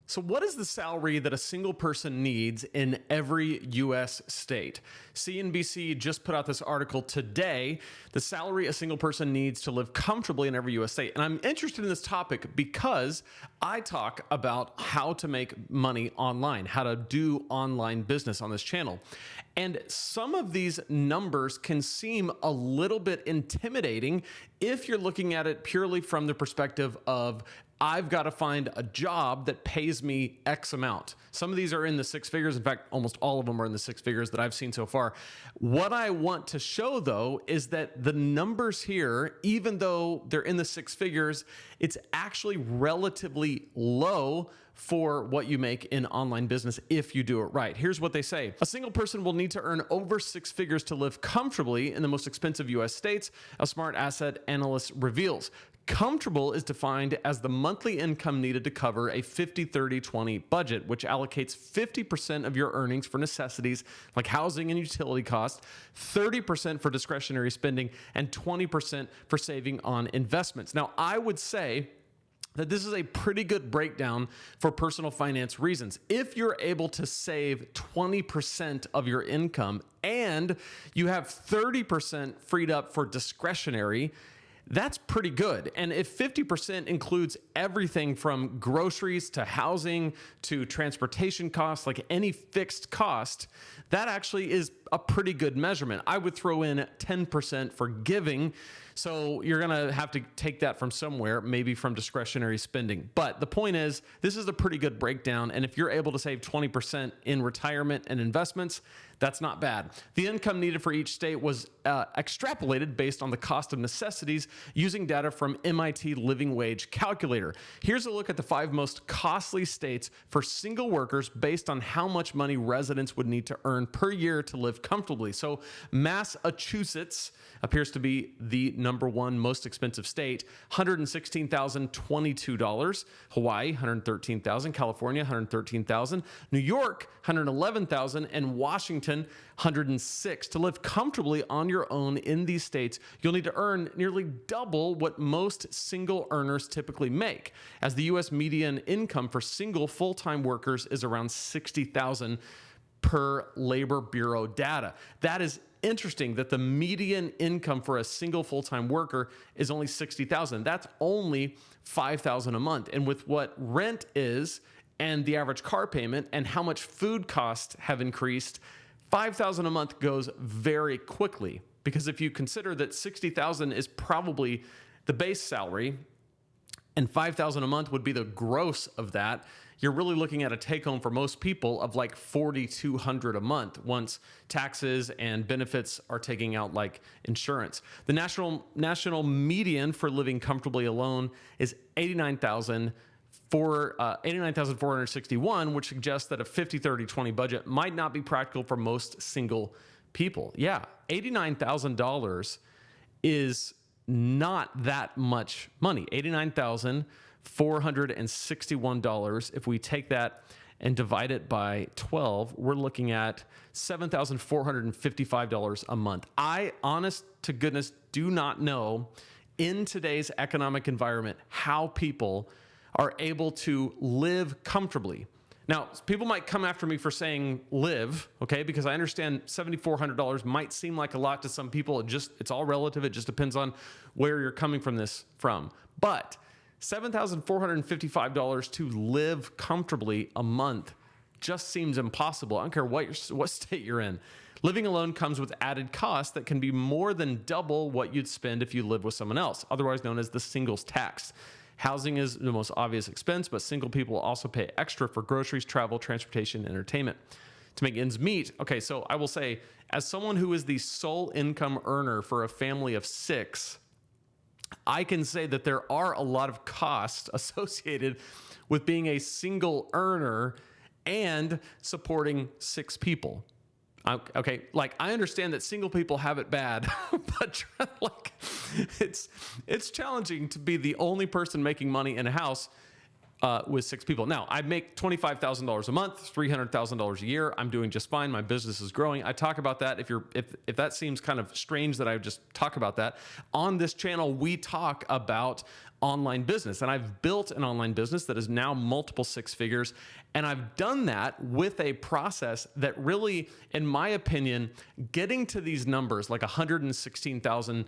So what is the salary that a single person needs in every U.S. state? CNBC just put out this article today, the salary a single person needs to live comfortably in every U.S. state. And I'm interested in this topic because I talk about how to make money online, how to do online business on this channel. And some of these numbers can seem a little bit intimidating if you're looking at it purely from the perspective of I've got to find a job that pays me X amount. Some of these are in the six figures. In fact, almost all of them are in the six figures that I've seen so far. What I want to show, though, is that the numbers here, even though they're in the six figures, it's actually relatively low for what you make in online business if you do it right. Here's what they say. A single person will need to earn over six figures to live comfortably in the most expensive U.S. states, a SmartAsset analyst reveals. Comfortable is defined as the monthly income needed to cover a 50-30-20 budget, which allocates 50% of your earnings for necessities like housing and utility costs, 30% for discretionary spending, and 20% for saving on investments. Now, I would say that this is a pretty good breakdown for personal finance reasons. If you're able to save 20% of your income and you have 30% freed up for discretionary, that's pretty good. And if 50% includes everything from groceries to housing to transportation costs, like any fixed cost, that actually is a pretty good measurement. I would throw in 10% for giving. So you're going to have to take that from somewhere, maybe from discretionary spending. But the point is, this is a pretty good breakdown. And if you're able to save 20% in retirement and investments, that's not bad. The income needed for each state was extrapolated based on the cost of necessities using data from MIT Living Wage Calculator. Here's a look at the 5 most costly states for single workers based on how much money residents would need to earn per year to live comfortably. So Massachusetts appears to be the #1 most expensive state, $116,022. Hawaii, $113,000. California, $113,000. New York, $111,000. And Washington, $106,000. To live comfortably on your own in these states, you'll need to earn nearly double what most single earners typically make, as the U.S. median income for single full-time workers is around $60,000 per Labor Bureau data. That is interesting that the median income for a single full-time worker is only $60,000. That's only $5,000 a month. And with what rent is and the average car payment and how much food costs have increased, $5,000 a month goes very quickly, because if you consider that $60,000 is probably the base salary and $5,000 a month would be the gross of that, you're really looking at a take-home for most people of like $4,200 a month once taxes and benefits are taking out like insurance. The national median for living comfortably alone is $89,461, which suggests that a 50-30-20 budget might not be practical for most single people. Yeah, $89,000 is not that much money. $89,461. If we take that and divide it by 12, we're looking at $7,455 a month. I, honest to goodness, do not know in today's economic environment how people are able to live comfortably. Now, people might come after me for saying live, okay, because I understand $7,400 might seem like a lot to some people. It's all relative. It just depends on where you're coming from this from. But $7,455 to live comfortably a month just seems impossible. I don't care what state you're in. Living alone comes with added costs that can be more than double what you'd spend if you live with someone else, otherwise known as the singles tax. Housing is the most obvious expense, but single people also pay extra for groceries, travel, transportation, and entertainment to make ends meet. Okay, so I will say, as someone who is the sole income earner for a family of 6, I can say that there are a lot of costs associated with being a single earner and supporting 6 people. Okay, like I understand that single people have it bad, but like it's challenging to be the only person making money in a house with 6 people. Now, I make $25,000 a month, $300,000 a year. I'm doing just fine. My business is growing. I talk about that. If that seems kind of strange that I just talk about that, on this channel, we talk about online business. And I've built an online business that is now multiple 6 figures. And I've done that with a process that really, in my opinion, getting to these numbers like $116,000,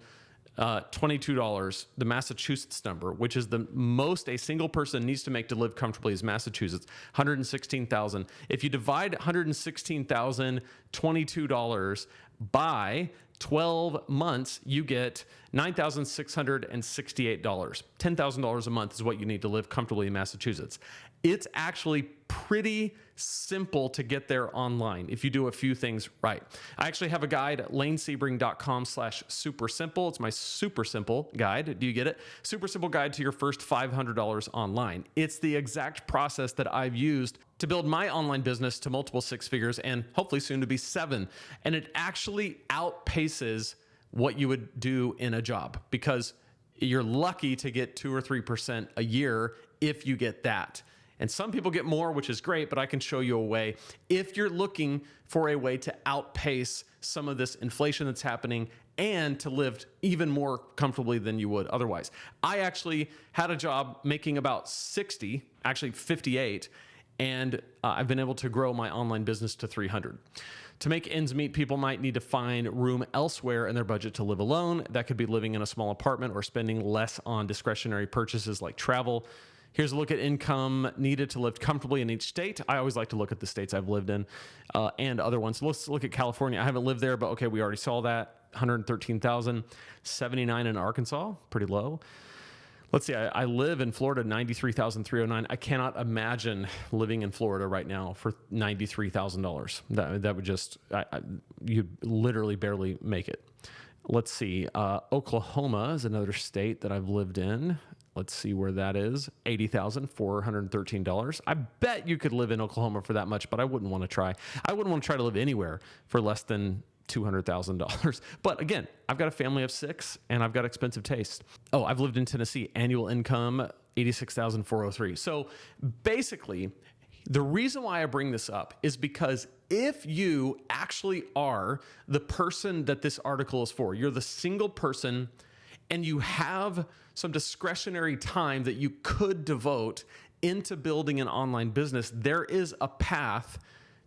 $22, the Massachusetts number, which is the most a single person needs to make to live comfortably, is Massachusetts, $116,000. If you divide $116,022 by 12 months, you get $9,668. $10,000 a month is what you need to live comfortably in Massachusetts. It's actually pretty simple to get there online if you do a few things right. I actually have a guide at lanesebring.com/super simple. It's my super simple guide. Do you get it? Super simple guide to your first $500 online. It's the exact process that I've used to build my online business to multiple 6 figures and hopefully soon to be 7. And it actually outpaces what you would do in a job, because you're lucky to get 2 or 3% a year if you get that. And some people get more, which is great, but I can show you a way if you're looking for a way to outpace some of this inflation that's happening and to live even more comfortably than you would otherwise. I actually had a job making about 60, actually 58, and I've been able to grow my online business to 300. To make ends meet, people might need to find room elsewhere in their budget to live alone. That could be living in a small apartment or spending less on discretionary purchases like travel. Here's a look at income needed to live comfortably in each state. I always like to look at the states I've lived in and other ones. Let's look at California. I haven't lived there, but okay, we already saw that. 113,000, 79 in Arkansas, pretty low. Let's see, I live in Florida, 93,309. I cannot imagine living in Florida right now for $93,000. That would just, you'd literally barely make it. Let's see, Oklahoma is another state that I've lived in. Let's see where that is. $80,413. I bet you could live in Oklahoma for that much, but I wouldn't want to try. I wouldn't want to try to live anywhere for less than $200,000. But again, I've got a family of 6 and I've got expensive tastes. Oh, I've lived in Tennessee. Annual income, $86,403. So basically, the reason why I bring this up is because if you actually are the person that this article is for, you're the single person and you have some discretionary time that you could devote into building an online business, there is a path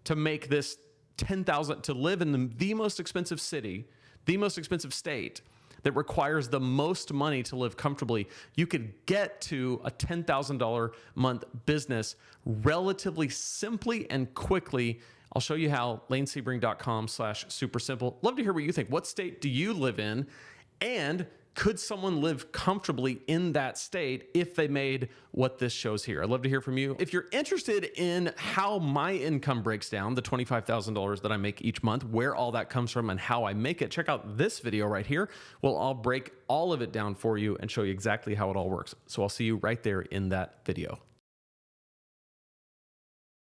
to make this $10,000 to live in the most expensive city, the most expensive state that requires the most money to live comfortably. You could get to a $10,000 month business relatively simply and quickly. I'll show you how. lanesebring.com/super simple. Love to hear what you think. What state do you live in? And could someone live comfortably in that state if they made what this shows here? I'd love to hear from you. If you're interested in how my income breaks down, the $25,000 that I make each month, where all that comes from and how I make it, check out this video right here. Well, I'll break all of it down for you and show you exactly how it all works. So I'll see you right there in that video.